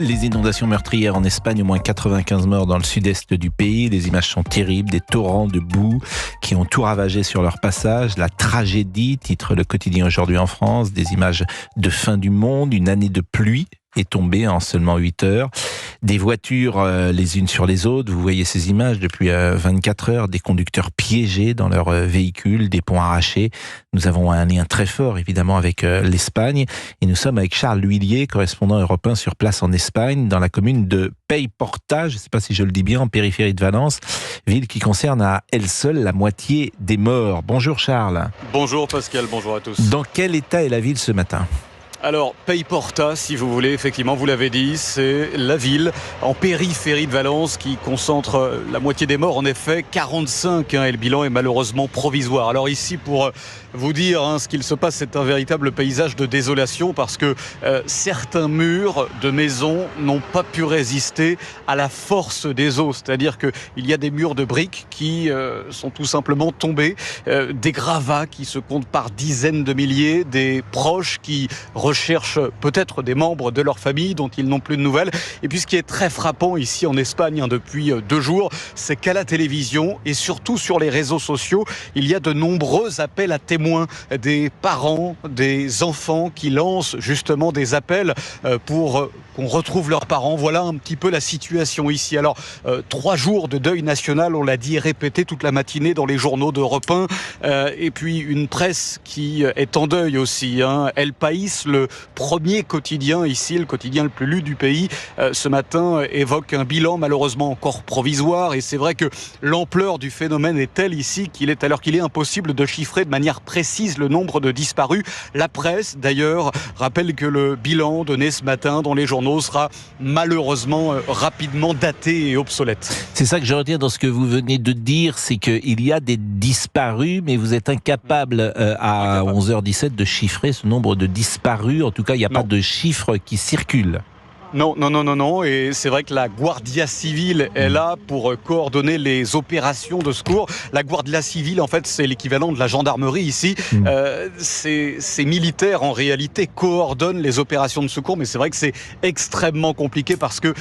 Les inondations meurtrières en Espagne, au moins 95 morts dans le sud-est du pays. Les images sont terribles, des torrents de boue qui ont tout ravagé sur leur passage. La tragédie, titre le quotidien Aujourd'hui en France, des images de fin du monde, une année de pluie est tombée en seulement 8 heures. Des voitures les unes sur les autres, vous voyez ces images depuis 24 heures, des conducteurs piégés dans leurs véhicules, des ponts arrachés. Nous avons un lien très fort évidemment avec l'Espagne et nous sommes avec Charles L'Huillier, correspondant européen sur place en Espagne, dans la commune de Paiporta, je ne sais pas si je le dis bien, en périphérie de Valence, ville qui concerne à elle seule la moitié des morts. Bonjour Charles. Bonjour Pascal, bonjour à tous. Dans quel état est la ville ce matin ? Alors, Paiporta, si vous voulez, effectivement, vous l'avez dit, c'est la ville en périphérie de Valence qui concentre la moitié des morts. En effet, 45, et le bilan est malheureusement provisoire. Alors ici, pour vous dire ce qu'il se passe, c'est un véritable paysage de désolation parce que certains murs de maisons n'ont pas pu résister à la force des eaux. C'est-à-dire qu'il y a des murs de briques qui sont tout simplement tombés, des gravats qui se comptent par dizaines de milliers, des proches qui recherchent peut-être des membres de leur famille dont ils n'ont plus de nouvelles. Et puis ce qui est très frappant ici en Espagne depuis 2 jours, c'est qu'à la télévision et surtout sur les réseaux sociaux, il y a de nombreux appels à témoins, des parents, des enfants qui lancent justement des appels pour qu'on retrouve leurs parents. Voilà un petit peu la situation ici. Alors 3 jours de deuil national, on l'a dit et répété toute la matinée dans les journaux d'Europe 1, et puis une presse qui est en deuil aussi. El País, le premier quotidien ici, le quotidien le plus lu du pays, ce matin évoque un bilan malheureusement encore provisoire. Et c'est vrai que l'ampleur du phénomène est telle ici qu'il est impossible de chiffrer de manière précise le nombre de disparus. La presse d'ailleurs rappelle que le bilan donné ce matin dans les journaux sera malheureusement rapidement daté et obsolète. C'est ça que je retiens dans ce que vous venez de dire, c'est qu'il y a des disparus, mais vous êtes incapable à 11h17 de chiffrer ce nombre de disparus. En tout cas, il n'y a pas de chiffres qui circulent. Non. Et c'est vrai que la Guardia Civile est là pour coordonner les opérations de secours. La Guardia Civile, en fait, c'est l'équivalent de la gendarmerie ici. Ces militaires, en réalité, coordonnent les opérations de secours. Mais c'est vrai que c'est extrêmement compliqué parce que,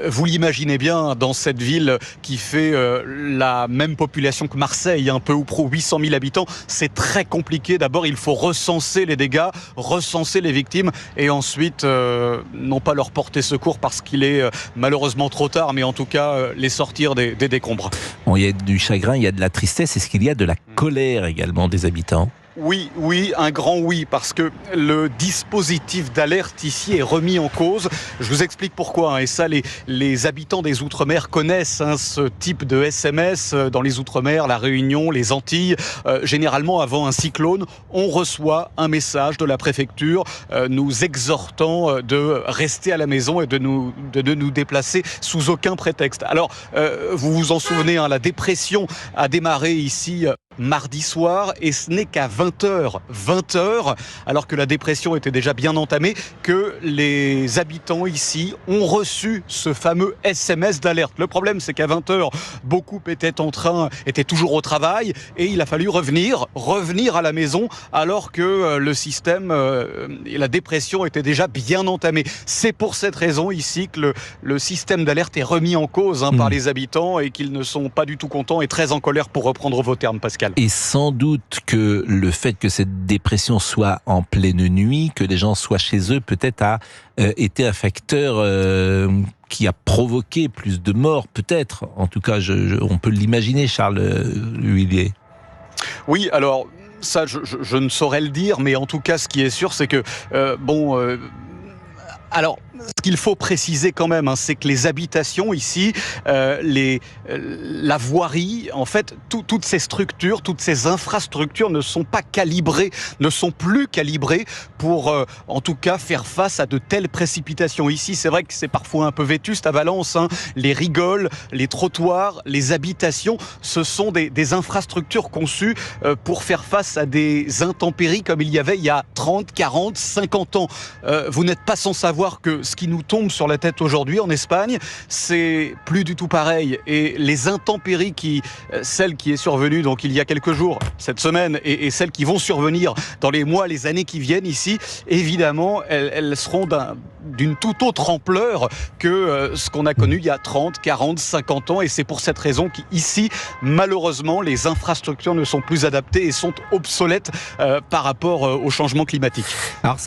vous l'imaginez bien, dans cette ville qui fait la même population que Marseille, un peu ou prou 800 000 habitants, c'est très compliqué. D'abord, il faut recenser les dégâts, recenser les victimes et ensuite, non pas leur porter secours parce qu'il est malheureusement trop tard, mais en tout cas les sortir des décombres. Bon, il y a du chagrin, il y a de la tristesse. Est-ce qu'il y a de la colère également des habitants ? Oui, un grand oui, parce que le dispositif d'alerte ici est remis en cause. Je vous explique pourquoi, et ça les habitants des Outre-mer connaissent ce type de SMS dans les Outre-mer, la Réunion, les Antilles. Généralement, avant un cyclone, on reçoit un message de la préfecture nous exhortant de rester à la maison et de nous déplacer sous aucun prétexte. Alors, vous vous en souvenez, la dépression a démarré ici mardi soir, et ce n'est qu'à 20h, alors que la dépression était déjà bien entamée, que les habitants ici ont reçu ce fameux SMS d'alerte. Le problème, c'est qu'à 20h, beaucoup étaient toujours au travail, et il a fallu revenir à la maison, alors que le système et la dépression étaient déjà bien entamés. C'est pour cette raison ici que le système d'alerte est remis en cause par les habitants, et qu'ils ne sont pas du tout contents et très en colère, pour reprendre vos termes, Pascal. Et sans doute que le fait que cette dépression soit en pleine nuit, que les gens soient chez eux, peut-être a été un facteur qui a provoqué plus de morts, peut-être. En tout cas, on peut l'imaginer, Charles L'Huillier. Oui, alors ça, je ne saurais le dire, mais en tout cas, ce qui est sûr, c'est que alors, ce qu'il faut préciser quand même, c'est que les habitations ici, la voirie, en fait, toutes ces structures, toutes ces infrastructures ne sont plus calibrées pour, en tout cas, faire face à de telles précipitations. Ici, c'est vrai que c'est parfois un peu vétuste à Valence. Les rigoles, les trottoirs, les habitations, ce sont des infrastructures conçues pour faire face à des intempéries comme il y avait il y a 30, 40, 50 ans. Vous n'êtes pas sans savoir que ce qui nous tombe sur la tête aujourd'hui en Espagne, c'est plus du tout pareil. Et les intempéries celle qui est survenue donc il y a quelques jours, cette semaine, et celles qui vont survenir dans les mois, les années qui viennent ici, évidemment, elles seront d'une toute autre ampleur que ce qu'on a connu il y a 30, 40, 50 ans. Et c'est pour cette raison qu'ici, malheureusement, les infrastructures ne sont plus adaptées et sont obsolètes par rapport au changement climatique. Alors,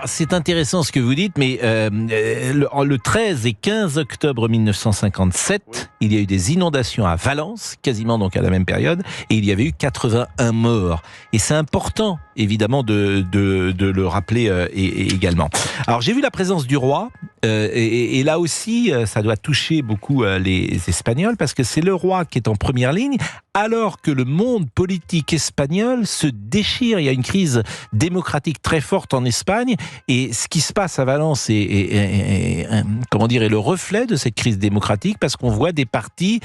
c'est intéressant ce que vous dites, mais le 13 et 15 octobre 1957, oui, il y a eu des inondations à Valence, quasiment donc à la même période, et il y avait eu 81 morts. Et c'est important, évidemment, de le rappeler également. Alors, j'ai vu la présence du roi, et là aussi, ça doit toucher beaucoup les Espagnols, parce que c'est le roi qui est en première ligne, alors que le monde politique espagnol se déchire. Il y a une crise démocratique très forte en Espagne, et ce qui se passe à Valence est le reflet de cette crise démocratique, parce qu'on voit des partis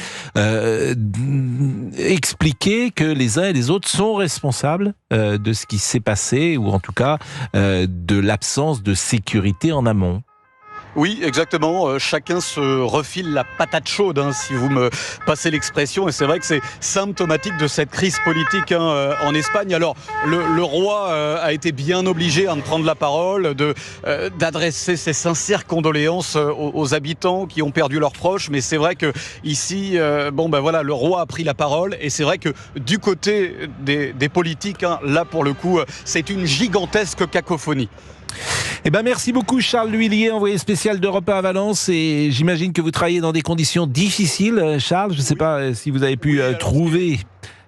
expliquer que les uns et les autres sont responsables de ce qui s'est passé, ou en tout cas de l'absence de sécurité en amont. Oui, exactement. Chacun se refile la patate chaude, si vous me passez l'expression. Et c'est vrai que c'est symptomatique de cette crise politique en Espagne. Alors, le roi a été bien obligé de prendre la parole, d'adresser ses sincères condoléances aux habitants qui ont perdu leurs proches. Mais c'est vrai que ici, le roi a pris la parole. Et c'est vrai que du côté des politiques, là pour le coup, c'est une gigantesque cacophonie. Eh ben merci beaucoup Charles L'Huillier, envoyé spécial d'Europe 1 à Valence, et j'imagine que vous travaillez dans des conditions difficiles, Charles. Je ne sais pas si vous avez pu trouver...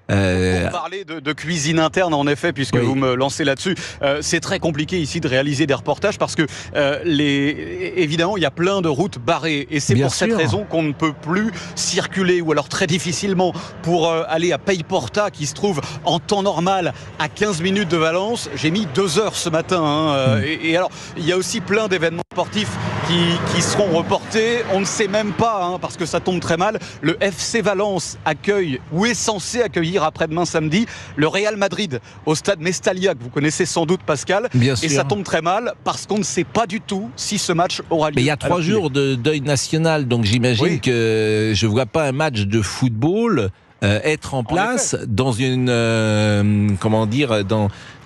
Pour parler de cuisine interne, en effet, puisque vous me lancez là-dessus, c'est très compliqué ici de réaliser des reportages parce que évidemment il y a plein de routes barrées, et c'est cette raison qu'on ne peut plus circuler, ou alors très difficilement, pour aller à Paiporta, qui se trouve en temps normal à 15 minutes de Valence. J'ai mis 2 heures ce matin, et alors il y a aussi plein d'événements sportifs qui seront reportés. On ne sait même pas, parce que ça tombe très mal. Le FC Valence accueille, ou est censé accueillir après-demain samedi, le Real Madrid au stade Mestalla, que vous connaissez sans doute, Pascal. Bien sûr. Et ça tombe très mal parce qu'on ne sait pas du tout si ce match aura lieu. Mais il y a 3 jours de deuil national, donc j'imagine que je ne vois pas un match de football être en place dans une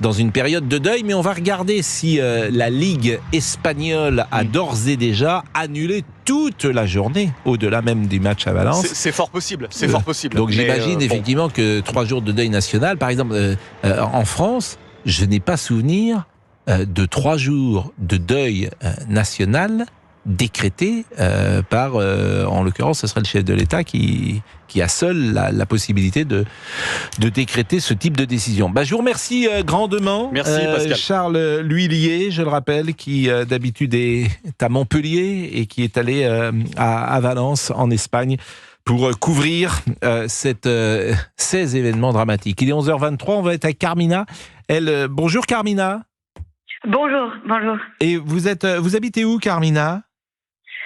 dans une période de deuil. Mais on va regarder si la Ligue espagnole a d'ores et déjà annulé toute la journée, au-delà même du match à Valence. C'est fort possible, c'est fort possible. Donc j'imagine effectivement que 3 jours de deuil national, par exemple en France, je n'ai pas souvenir de 3 jours de deuil national décrété par, en l'occurrence, ce serait le chef de l'État qui a seul la possibilité de décréter ce type de décision. Je vous remercie grandement. Merci Pascal. Charles L'Huillier, je le rappelle, qui d'habitude est à Montpellier et qui est allé à Valence, en Espagne, pour couvrir ces événements dramatiques. Il est 11h23, on va être avec Carmina. Bonjour Carmina. Bonjour. Et vous habitez où, Carmina ?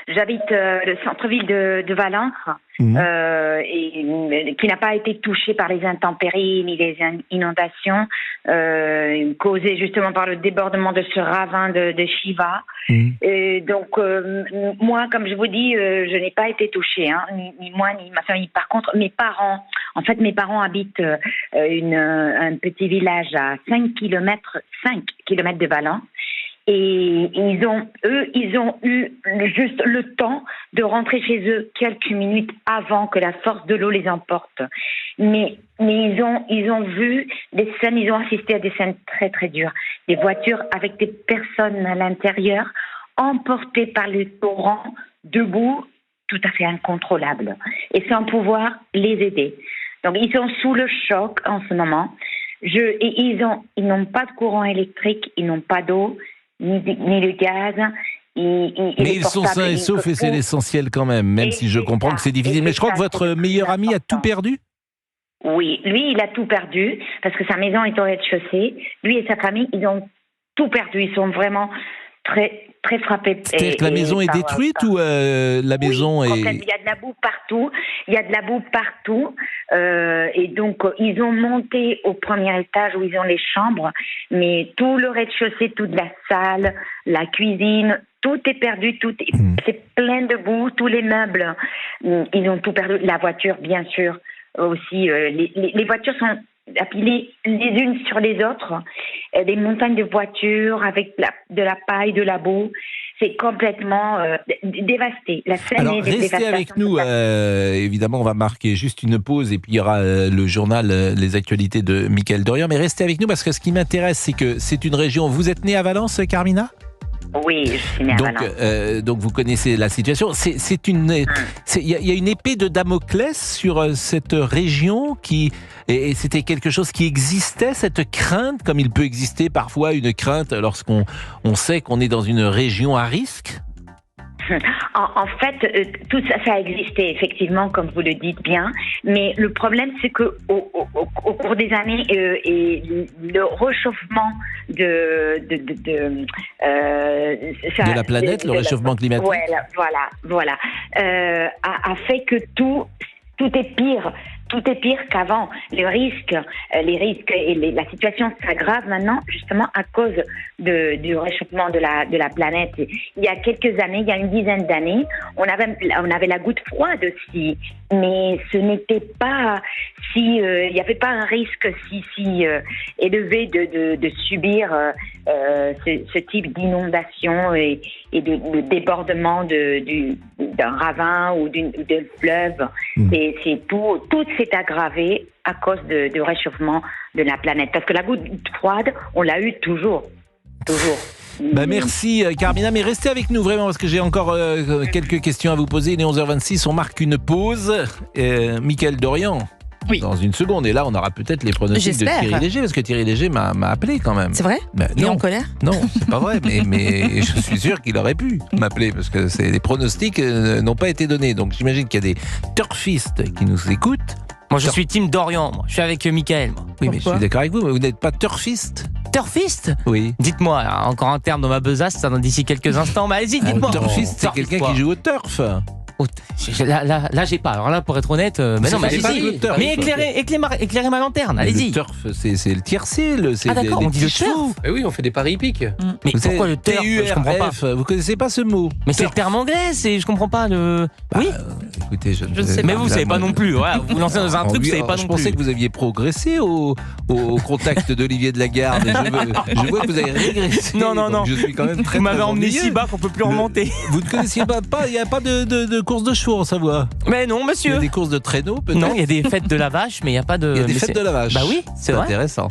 J'habite le centre-ville de Valence, et qui n'a pas été touché par les intempéries ni les inondations causées justement par le débordement de ce ravin de Chiva. Et donc, moi, comme je vous dis, je n'ai pas été touchée, ni moi ni ma famille. Par contre, mes parents habitent un petit village à 5 kilomètres de Valence. Et ils ont eu juste le temps de rentrer chez eux quelques minutes avant que la force de l'eau les emporte. Mais ils ont vu des scènes, ils ont assisté à des scènes très très dures. Des voitures avec des personnes à l'intérieur, emportées par les torrents, debout, tout à fait incontrôlables, et sans pouvoir les aider. Donc ils sont sous le choc en ce moment. Ils n'ont pas de courant électrique, ils n'ont pas d'eau, ni de gaz. Mais ils sont sains et saufs, et c'est l'essentiel quand même si je comprends que c'est difficile. Mais je crois que votre meilleur ami a tout perdu ? Oui, lui, il a tout perdu, parce que sa maison est au rez-de-chaussée. Lui et sa famille, ils ont tout perdu. Ils sont vraiment très très frappée. C'est-à-dire que la maison est détruite ou la maison est... Il y a de la boue partout. Et donc, ils ont monté au premier étage où ils ont les chambres, mais tout le rez-de-chaussée, toute la salle, la cuisine, tout est perdu, c'est plein de boue, tous les meubles, ils ont tout perdu. La voiture, bien sûr, aussi. Les voitures sont appilées les unes sur les autres. Des montagnes de voitures avec de la paille, de la boue. C'est complètement dévasté. La scène Alors, est restez avec nous. Évidemment, on va marquer juste une pause et puis il y aura le journal, les actualités de Mickaël Dorian. Mais restez avec nous parce que ce qui m'intéresse, c'est que c'est une région... Vous êtes née à Valence, Carmina ? Oui, je suis née à Valence. Donc vous connaissez la situation. Il y a une épée de Damoclès sur cette région et c'était quelque chose qui existait, cette crainte, comme il peut exister parfois une crainte lorsqu'on sait qu'on est dans une région à risque. En fait, tout ça a existé, effectivement, comme vous le dites bien. Mais le problème, c'est que au cours des années, et le réchauffement de la planète, le réchauffement climatique. Voilà, a fait que tout est pire. Tout est pire qu'avant. Les risques et la situation s'aggrave maintenant justement à cause du réchauffement de la planète. Il y a quelques années, il y a une dizaine d'années, on avait la goutte froide aussi, mais ce n'était pas il n'y avait pas un risque si élevé de subir ce type d'inondation et de débordement d'un ravin ou de fleuve. C'est tout s'est aggravé à cause du réchauffement de la planète. Parce que la goutte froide, on l'a eu toujours. Merci Carmina, mais restez avec nous vraiment parce que j'ai encore quelques questions à vous poser. Il est 11h26, on marque une pause. Mickaël Dorian. Oui. Dans une seconde, et là on aura peut-être les pronostics de Thierry Léger, parce que Thierry Léger m'a appelé quand même. C'est vrai ? Il est en colère ? Non, c'est pas vrai, mais je suis sûr qu'il aurait pu m'appeler, parce que les pronostics n'ont pas été donnés, donc j'imagine qu'il y a des turfistes qui nous écoutent. Moi je suis team Dorian, moi. Je suis avec Mickaël. Moi. Oui, mais je suis d'accord avec vous, mais vous n'êtes pas turfiste. Turfiste ? Oui. Dites-moi, encore un terme dans ma besace, d'ici quelques instants, mais allez-y, dites-moi. Turfiste, c'est quelqu'un qui joue au turf. Là, j'ai pas. Alors là, pour être honnête, mais non, mais allez-y. Mais éclairez ma lanterne, allez-y. Le turf, c'est le tiercé. Ah d'accord, on dit le turf. Oui, on fait des paris hippiques. Mais pourquoi le turf ? Je comprends pas. Vous connaissez pas ce mot ? Mais c'est le terme anglais, je comprends pas le. Oui. Écoutez, je ne sais pas. Mais vous savez pas non plus. Voilà, vous lancez dans un truc, vous savez pas non plus. Je pensais que vous aviez progressé au contact d'Olivier de Lagarde. Je vois que vous avez régressé. Non. Je suis quand même très. Vous m'avez emmené si bas qu'on peut plus remonter. Vous ne connaissiez pas. Il n'y a pas de course de chevaux en Savoie. Mais non, monsieur. Il y a des courses de traîneau, peut-être. Non, il y a des fêtes de la vache, mais il n'y a pas de. Il y a des fêtes de la vache. Bah oui, c'est vrai. Intéressant.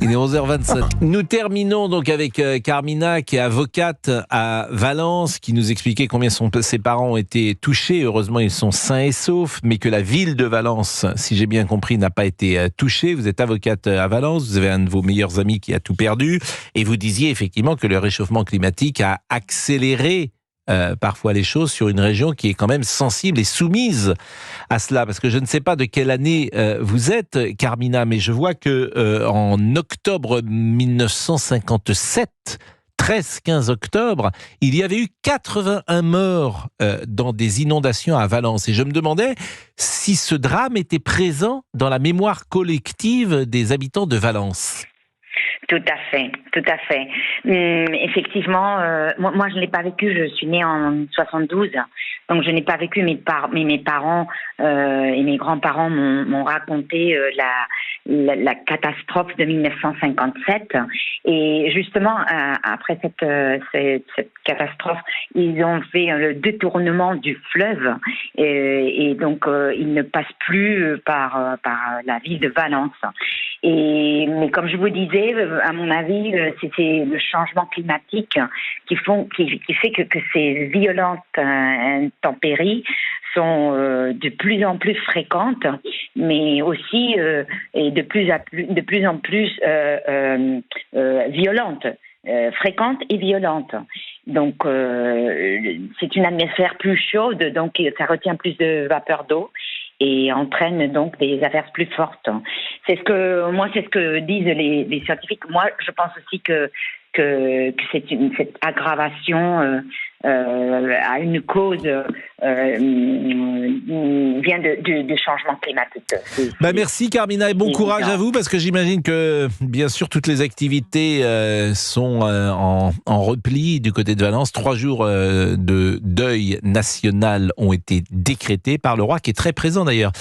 Il est 11h27. Nous terminons donc avec Carmina, qui est avocate à Valence, qui nous expliquait combien ses parents ont été touchés. Heureusement, ils sont sains et saufs, mais que la ville de Valence, si j'ai bien compris, n'a pas été touchée. Vous êtes avocate à Valence, vous avez un de vos meilleurs amis qui a tout perdu, et vous disiez effectivement que le réchauffement climatique a accéléré parfois les choses sur une région qui est quand même sensible et soumise à cela, parce que je ne sais pas de quelle année vous êtes, Carmina, mais je vois que en octobre 1957, 13-15 octobre, il y avait eu 81 morts dans des inondations à Valence, et je me demandais si ce drame était présent dans la mémoire collective des habitants de Valence. Tout à fait. Effectivement, moi je ne l'ai pas vécu, je suis née en 72, donc je n'ai pas vécu, mais mes parents et mes grands-parents m'ont raconté la catastrophe de 1957. Et justement, après cette catastrophe, ils ont fait le détournement du fleuve, et donc ils ne passent plus par la ville de Valence. Mais comme je vous disais, à mon avis, c'est le changement climatique qui fait que ces violentes intempéries sont de plus en plus fréquentes, mais aussi et de plus en plus violentes, fréquentes et violentes. Donc, c'est une atmosphère plus chaude, donc ça retient plus de vapeur d'eau et entraîne donc des averses plus fortes. C'est ce que disent les scientifiques. Moi, je pense aussi que cette aggravation à une cause vient de changement climatique. Merci Carmina et bon courage à vous, parce que j'imagine que bien sûr toutes les activités sont en repli du côté de Valence. 3 jours de deuil national ont été décrétés par le roi, qui est très présent d'ailleurs